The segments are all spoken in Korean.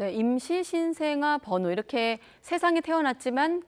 네, 임시 신생아 번호 이렇게 세상에 태어났지만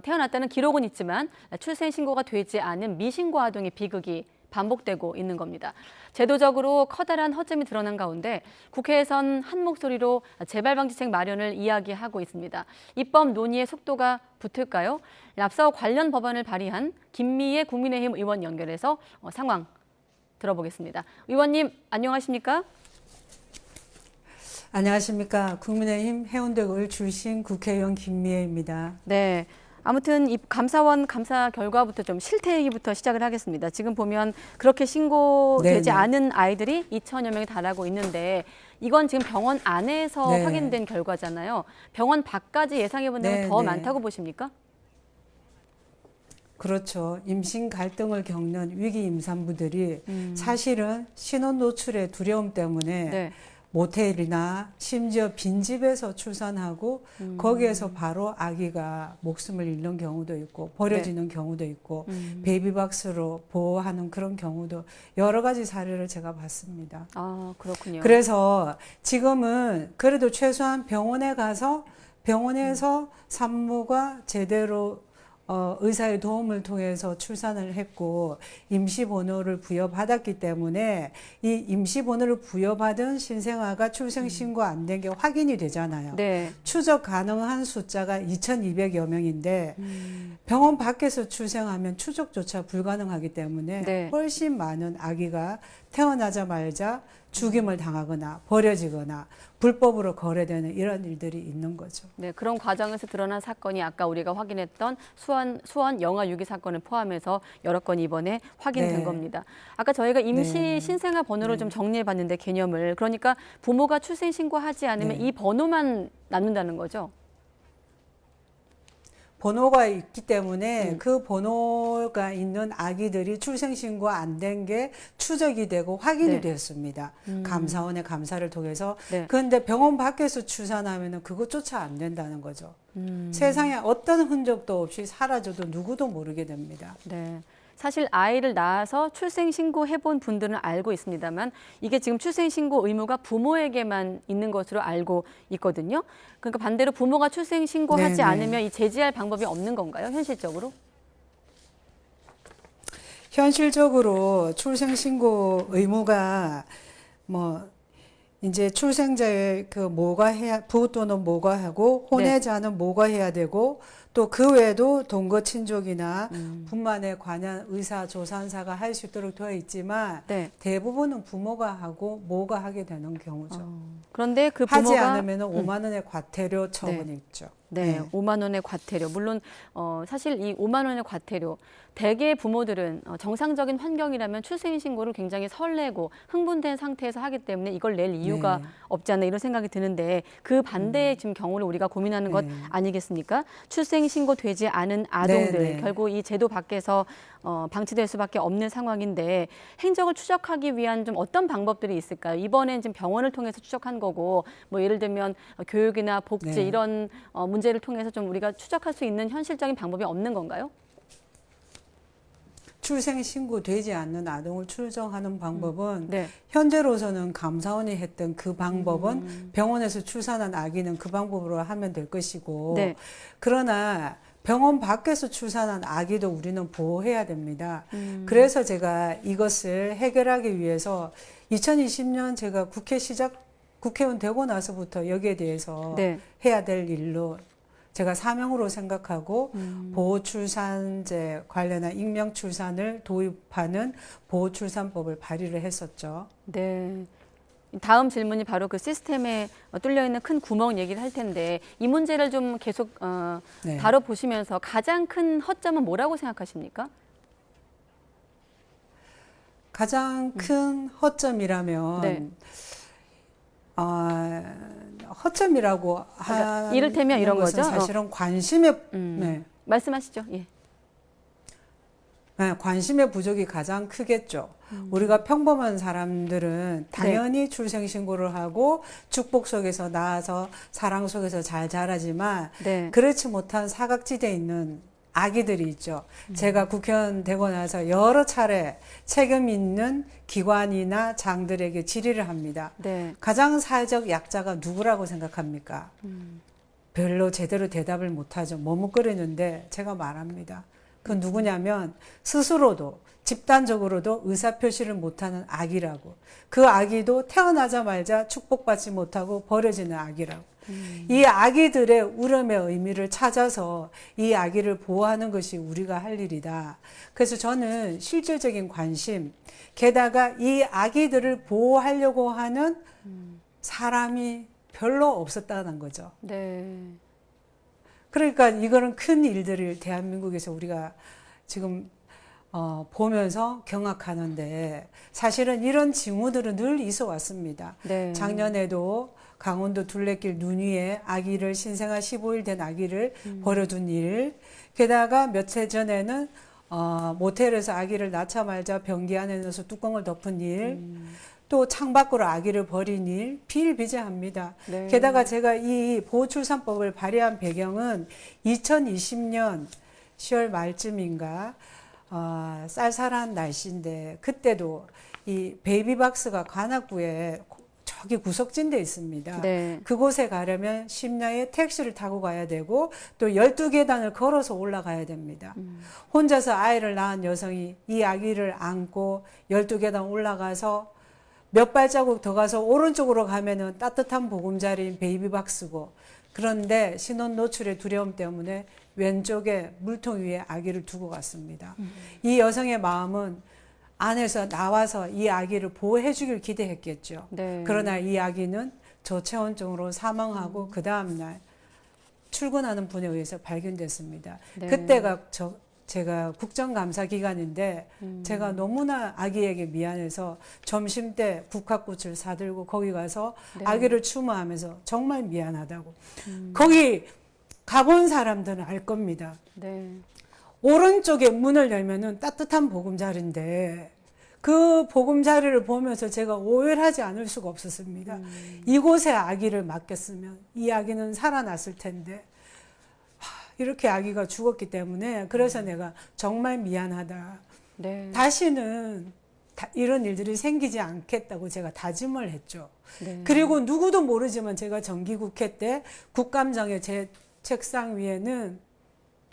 태어났다는 기록은 있지만 출생 신고가 되지 않은 미신고 아동의 비극이 반복되고 있는 겁니다. 제도적으로 커다란 허점이 드러난 가운데 국회에선 한 목소리로 재발방지책 마련을 이야기하고 있습니다. 입법 논의의 속도가 붙을까요? 앞서 관련 법안을 발의한 김미애 국민의힘 의원 연결해서 상황 들어보겠습니다. 의원님 안녕하십니까? 안녕하십니까. 국민의힘 해운대구를 출신 국회의원 김미애입니다. 네. 아무튼 이 감사원 감사 결과부터 좀 실태 얘기부터 시작을 하겠습니다. 지금 보면 그렇게 신고되지 않은 아이들이 2천여 명에 달하고 있는데 이건 지금 병원 안에서 확인된 결과잖아요. 병원 밖까지 예상해 본다면 더 많다고 보십니까? 그렇죠. 임신 갈등을 겪는 위기 임산부들이 사실은 신혼 노출의 두려움 때문에 모텔이나 심지어 빈집에서 출산하고 거기에서 바로 아기가 목숨을 잃는 경우도 있고 버려지는 경우도 있고 베이비박스로 보호하는 그런 경우도 여러 가지 사례를 제가 봤습니다. 아, 그렇군요. 그래서 지금은 그래도 최소한 병원에 가서 병원에서 산모가 제대로 의사의 도움을 통해서 출산을 했고 임시번호를 부여받았기 때문에 이 임시번호를 부여받은 신생아가 출생신고 안 된 게 확인이 되잖아요. 추적 가능한 숫자가 2,200여 명인데 병원 밖에서 출생하면 추적조차 불가능하기 때문에 훨씬 많은 아기가 태어나자마자 죽임을 당하거나 버려지거나 불법으로 거래되는 이런 일들이 있는 거죠. 네, 그런 과정에서 드러난 사건이 아까 우리가 확인했던 수원 영아 유기 사건을 포함해서 여러 건이 이번에 확인된 겁니다. 아까 저희가 임시 신생아 번호를 좀 정리해 봤는데 개념을 그러니까 부모가 출생 신고하지 않으면 이 번호만 남는다는 거죠? 번호가 있기 때문에 그 번호가 있는 아기들이 출생신고 안 된 게 추적이 되고 확인이 됐습니다. 감사원의 감사를 통해서. 그런데 병원 밖에서 출산하면 그것조차 안 된다는 거죠. 세상에 어떤 흔적도 없이 사라져도 누구도 모르게 됩니다. 네. 사실 아이를 낳아서 출생신고 해본 분들은 알고 있습니다만 이게 지금 출생신고 의무가 부모에게만 있는 것으로 알고 있거든요. 그러니까 반대로 부모가 출생신고하지 않으면 이 제지할 방법이 없는 건가요, 현실적으로? 현실적으로 출생신고 의무가 이제 출생자의 그 뭐가 해야, 부 또는 뭐가 하고 혼외자는 뭐가 해야 되고 또 그 외에도 동거 친족이나 분만에 관한 의사 조산사가 할 수 있도록 되어 있지만 대부분은 부모가 하고 뭐가 하게 되는 경우죠. 그런데 그 부모가 하지 않으면 5만 원의 과태료 처분이 있죠. 5만 원의 과태료. 물론 사실 이 5만 원의 과태료 대개 부모들은 정상적인 환경이라면 출생신고를 굉장히 설레고 흥분된 상태에서 하기 때문에 이걸 낼 이유가 없지 않나 이런 생각이 드는데 그 반대의 지금 경우를 우리가 고민하는 것 아니겠습니까? 출생신고 되지 않은 아동들 결국 이 제도 밖에서 방치될 수밖에 없는 상황인데 행적을 추적하기 위한 좀 어떤 방법들이 있을까요? 이번엔 지금 병원을 통해서 추적한 거고 뭐 예를 들면 교육이나 복지 이런 문제를 통해서 좀 우리가 추적할 수 있는 현실적인 방법이 없는 건가요? 출생신고되지 않는 아동을 추정하는 방법은 현재로서는 감사원이 했던 그 방법은 병원에서 출산한 아기는 그 방법으로 하면 될 것이고 그러나 병원 밖에서 출산한 아기도 우리는 보호해야 됩니다. 그래서 제가 이것을 해결하기 위해서 2020년 제가 국회의원 되고 나서부터 여기에 대해서 해야 될 일로 제가 사명으로 생각하고 보호출산제 관련한 익명출산을 도입하는 보호출산법을 발의를 했었죠. 네. 다음 질문이 바로 그 시스템에 뚫려 있는 큰 구멍 얘기를 할 텐데 이 문제를 좀 계속 다뤄보시면서 가장 큰 허점은 뭐라고 생각하십니까? 가장 큰 허점이라면 허점이라고 그러니까 이를테면 이런 거죠. 사실은 관심의 말씀하시죠. 관심의 부족이 가장 크겠죠. 우리가 평범한 사람들은 당연히 출생신고를 하고 축복 속에서 낳아서 사랑 속에서 잘 자라지만 그렇지 못한 사각지대에 있는 아기들이 있죠. 제가 국회의원 되고 나서 여러 차례 책임 있는 기관이나 장들에게 질의를 합니다. 네. 가장 사회적 약자가 누구라고 생각합니까? 별로 제대로 대답을 못하죠. 머뭇거리는데 제가 말합니다. 그건 누구냐면 스스로도 집단적으로도 의사표시를 못하는 아기라고. 그 아기도 태어나자마자 축복받지 못하고 버려지는 아기라고. 이 아기들의 울음의 의미를 찾아서 이 아기를 보호하는 것이 우리가 할 일이다. 그래서 저는 실질적인 관심, 게다가 이 아기들을 보호하려고 하는 사람이 별로 없었다는 거죠. 네. 그러니까 이거는 큰 일들을 대한민국에서 우리가 지금 보면서 경악하는데 사실은 이런 징후들은 늘 있어 왔습니다. 네. 작년에도 강원도 둘레길 눈 위에 아기를 신생아 15일 된 아기를 버려둔 일, 게다가 며칠 전에는 모텔에서 아기를 낳자마자 변기 안에 넣어서 뚜껑을 덮은 일, 또 창밖으로 아기를 버린 일 비일비재합니다. 네. 게다가 제가 이 보호출산법을 발의한 배경은 2020년 10월 말쯤인가 쌀쌀한 날씨인데 그때도 이 베이비박스가 관악구에 저기 구석진 데 있습니다. 네. 그곳에 가려면 심야에 택시를 타고 가야 되고 또 12계단을 걸어서 올라가야 됩니다. 혼자서 아이를 낳은 여성이 이 아기를 안고 12계단 올라가서 몇 발자국 더 가서 오른쪽으로 가면은 따뜻한 보금자리인 베이비박스고, 그런데 신원 노출의 두려움 때문에 왼쪽에 물통 위에 아기를 두고 갔습니다. 이 여성의 마음은 안에서 나와서 이 아기를 보호해 주길 기대했겠죠. 네. 그러나 이 아기는 저체온증으로 사망하고 그 다음날 출근하는 분에 의해서 발견됐습니다. 네. 그때가 제가 국정감사 기간인데 제가 너무나 아기에게 미안해서 점심때 국화꽃을 사들고 거기 가서 네. 아기를 추모하면서 정말 미안하다고. 거기 가본 사람들은 알 겁니다. 네. 오른쪽에 문을 열면은 따뜻한 보금자리인데 그 보금자리를 보면서 제가 오해를 하지 않을 수가 없었습니다. 이곳에 아기를 맡겼으면 이 아기는 살아났을 텐데 이렇게 아기가 죽었기 때문에 그래서 내가 정말 미안하다. 네. 다시는 이런 일들이 생기지 않겠다고 제가 다짐을 했죠. 네. 그리고 누구도 모르지만 제가 정기국회 때 국감장에 제 책상 위에는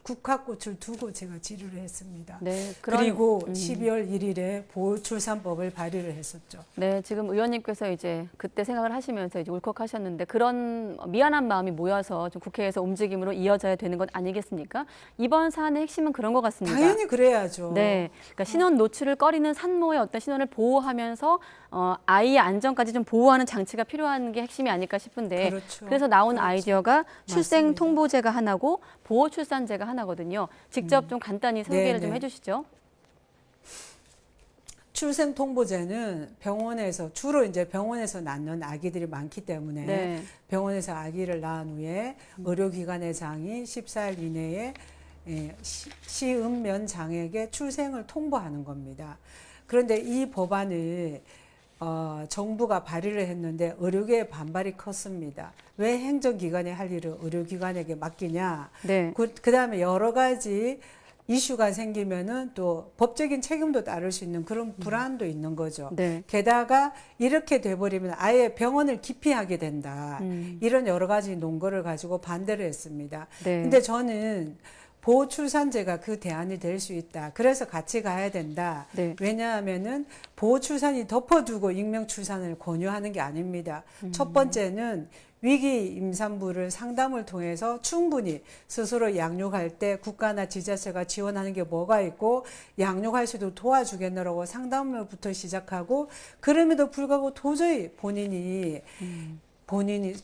국화꽃을 두고 제가 질의를 했습니다. 네, 그리고 12월 1일에 보호출산법을 발의를 했었죠. 네, 지금 의원님께서 이제 그때 생각을 하시면서 이제 울컥하셨는데 그런 미안한 마음이 모여서 좀 국회에서 움직임으로 이어져야 되는 것 아니겠습니까? 이번 사안의 핵심은 그런 것 같습니다. 당연히 그래야죠. 네, 그러니까 신원 노출을 꺼리는 산모의 어떤 신원을 보호하면서 아이의 안전까지 좀 보호하는 장치가 필요한 게 핵심이 아닐까 싶은데 그렇죠. 그래서 나온 그렇죠. 아이디어가 출생 맞습니다. 통보제가 하나고 보호 출산제가 하나거든요. 직접 좀 간단히 소개를 좀 해주시죠. 출생 통보제는 병원에서 주로 이제 병원에서 낳는 아기들이 많기 때문에 네. 병원에서 아기를 낳은 후에 의료기관의 장이 14일 이내에 시은면 장에게 출생을 통보하는 겁니다. 그런데 이 법안을 정부가 발의를 했는데 의료계의 반발이 컸습니다. 왜 행정기관이 할 일을 의료기관에게 맡기냐. 네. 그다음에 여러 가지 이슈가 생기면은 또 법적인 책임도 따를 수 있는 그런 불안도 있는 거죠. 네. 게다가 이렇게 돼버리면 아예 병원을 기피하게 된다. 이런 여러 가지 논거를 가지고 반대를 했습니다. 네. 근데 저는 보호출산제가 그 대안이 될 수 있다. 그래서 같이 가야 된다. 네. 왜냐하면은 보호출산이 덮어두고 익명출산을 권유하는 게 아닙니다. 첫 번째는 위기 임산부를 상담을 통해서 충분히 스스로 양육할 때 국가나 지자체가 지원하는 게 뭐가 있고 양육할 수도 도와주겠노라고 상담을부터 시작하고 그럼에도 불구하고 도저히 본인이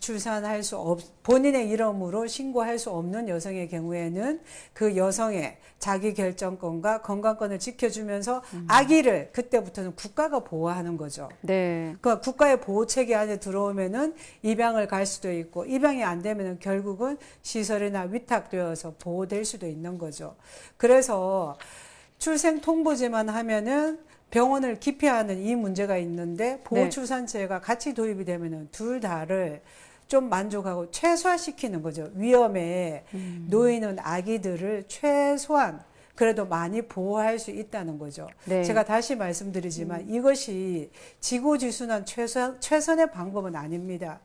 출산할 수 본인의 이름으로 신고할 수 없는 여성의 경우에는 그 여성의 자기 결정권과 건강권을 지켜주면서 아기를 그때부터는 국가가 보호하는 거죠. 네. 그 국가의 보호 체계 안에 들어오면은 입양을 갈 수도 있고 입양이 안 되면은 결국은 시설이나 위탁되어서 보호될 수도 있는 거죠. 그래서 출생 통보제만 하면은 병원을 기피하는 이 문제가 있는데 보호출산제가 같이 도입이 되면은 둘 다를 좀 만족하고 최소화시키는 거죠. 위험에 놓이는 아기들을 최소한 그래도 많이 보호할 수 있다는 거죠. 네. 제가 다시 말씀드리지만 이것이 지고지순한 최선의 방법은 아닙니다.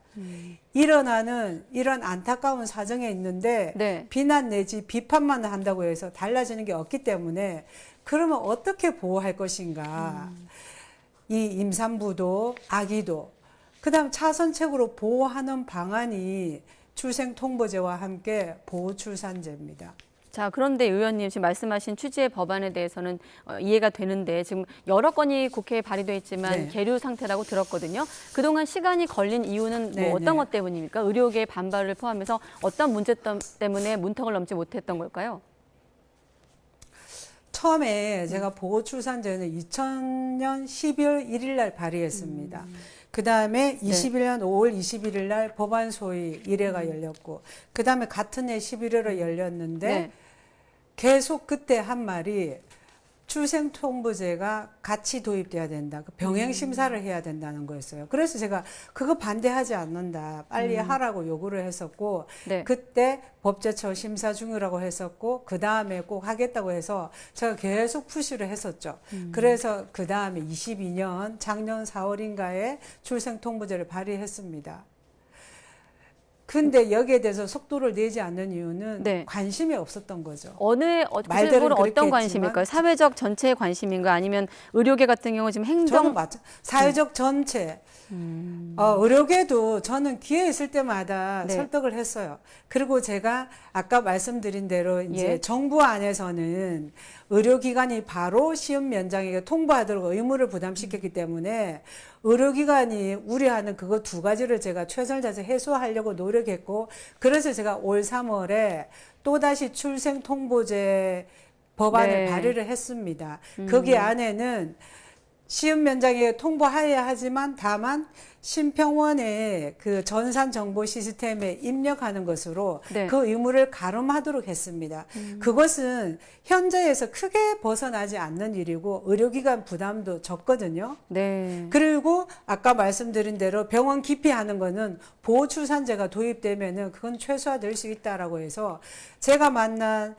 일어나는 이런 안타까운 사정에 있는데 네. 비난 내지 비판만 한다고 해서 달라지는 게 없기 때문에 그러면 어떻게 보호할 것인가. 이 임산부도 아기도 그다음 차선책으로 보호하는 방안이 출생통보제와 함께 보호출산제입니다. 자, 그런데 의원님 지금 말씀하신 취지의 법안에 대해서는 이해가 되는데 지금 여러 건이 국회에 발의돼 있지만 네. 계류 상태라고 들었거든요. 그동안 시간이 걸린 이유는 뭐 어떤 것 때문입니까? 의료계의 반발을 포함해서 어떤 문제 때문에 문턱을 넘지 못했던 걸까요? 처음에 제가 보호출산제는 2000년 12월 1일 날 발의했습니다. 그 다음에 21년 5월 21일 날 법안 소위 1회가 열렸고, 그 다음에 같은 해 11월에 열렸는데, 네. 계속 그때 한 말이 출생통보제가 같이 도입돼야 된다. 병행 심사를 해야 된다는 거였어요. 그래서 제가 그거 반대하지 않는다. 빨리 하라고 요구를 했었고, 네. 그때 법제처 심사 중이라고 했었고, 그 다음에 꼭 하겠다고 해서 제가 계속 푸시를 했었죠. 그래서 그 다음에 22년 작년 4월인가에 출생통보제를 발의했습니다. 근데 여기에 대해서 속도를 내지 않는 이유는 네. 관심이 없었던 거죠. 구체적으로 어떤 관심일까요? 사회적 전체의 관심인가 아니면 의료계 같은 경우 지금 저는 맞죠. 사회적 전체. 의료계도 저는 기회 있을 때마다 네. 설득을 했어요. 그리고 제가 아까 말씀드린 대로 이제 예. 정부 안에서는 의료기관이 바로 시험 면장에게 통보하도록 의무를 부담시켰기 때문에 의료기관이 우려하는 그거 두 가지를 제가 최선을 다해서 해소하려고 노력했고, 그래서 제가 올 3월에 또다시 출생통보제 법안을 네. 발의를 했습니다. 거기 안에는 시험 면장에 통보해야 하지만 다만 심평원의 그 전산 정보 시스템에 입력하는 것으로 네. 그 의무를 가름하도록 했습니다. 그것은 현재에서 크게 벗어나지 않는 일이고 의료기관 부담도 적거든요. 네. 그리고 아까 말씀드린 대로 병원 기피하는 거는 보호출산제가 도입되면은 그건 최소화될 수 있다라고 해서 제가 만난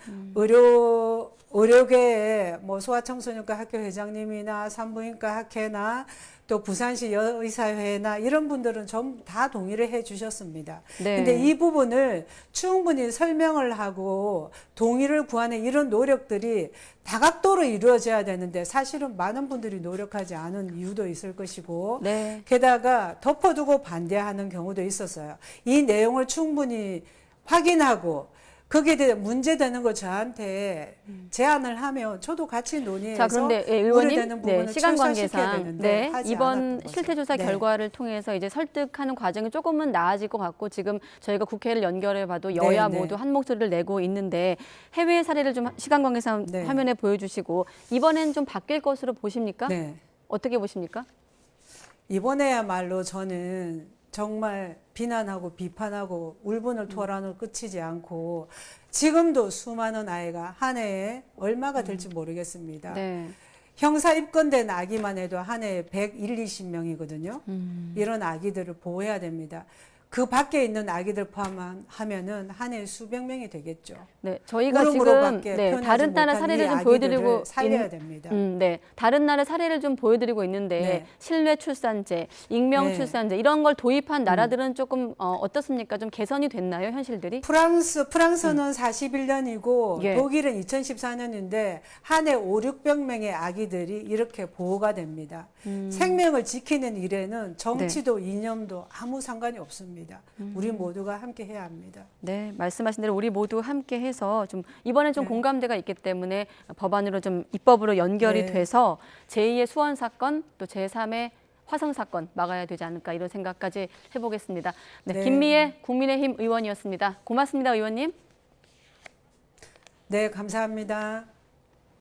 의료계의 뭐 소아청소년과 학교 회장님이나 산부인과 학회나 또 부산시 여의사회나 이런 분들은 전부 다 동의를 해 주셨습니다. 네. 근데 이 부분을 충분히 설명을 하고 동의를 구하는 이런 노력들이 다각도로 이루어져야 되는데 사실은 많은 분들이 노력하지 않은 이유도 있을 것이고 네. 게다가 덮어두고 반대하는 경우도 있었어요. 이 내용을 충분히 확인하고 거기에 대해 문제되는 거 저한테 제안을 하면 저도 같이 논의해서 자, 그런데 의원님, 우려되는 부분을 시간 최소화시켜야 관계상 되는데 하지 이번 않았던 거죠. 실태조사 결과를 통해서 이제 설득하는 과정이 조금은 나아질 것 같고 지금 저희가 국회를 연결해봐도 여야 모두 한 목소리를 내고 있는데 해외 사례를 좀 시간 관계상 화면에 보여주시고 이번엔 좀 바뀔 것으로 보십니까? 네. 어떻게 보십니까? 이번에야말로 저는 정말 비난하고 비판하고 울분을 토하는 끝이지 않고 지금도 수많은 아이가 한 해에 얼마가 될지 모르겠습니다. 네. 형사 입건된 아기만 해도 한 해에 120명이거든요. 이런 아기들을 보호해야 됩니다. 그 밖에 있는 아기들 포함하면은 한 해 수백 명이 되겠죠. 네, 저희가 지금 다른 나라 사례를 좀 보여드리고 살려야 됩니다. 네, 다른 나라 사례를 좀 보여드리고 있는데 실외 출산제, 익명 출산제 이런 걸 도입한 나라들은 조금 어떻습니까? 좀 개선이 됐나요, 현실들이? 프랑스는 41년이고 독일은 2014년인데 한 해 5, 600명의 아기들이 이렇게 보호가 됩니다. 생명을 지키는 일에는 정치도 이념도 아무 상관이 없습니다. 우리 모두가 함께 해야 합니다. 네, 말씀하신 대로 우리 모두 함께 해서 좀 이번에 좀 공감대가 있기 때문에 법안으로 좀 입법으로 연결이 돼서 제2의 수원 사건 또 제3의 화성 사건 막아야 되지 않을까 이런 생각까지 해보겠습니다. 네, 김미애 국민의힘 의원이었습니다. 고맙습니다, 의원님. 네, 감사합니다.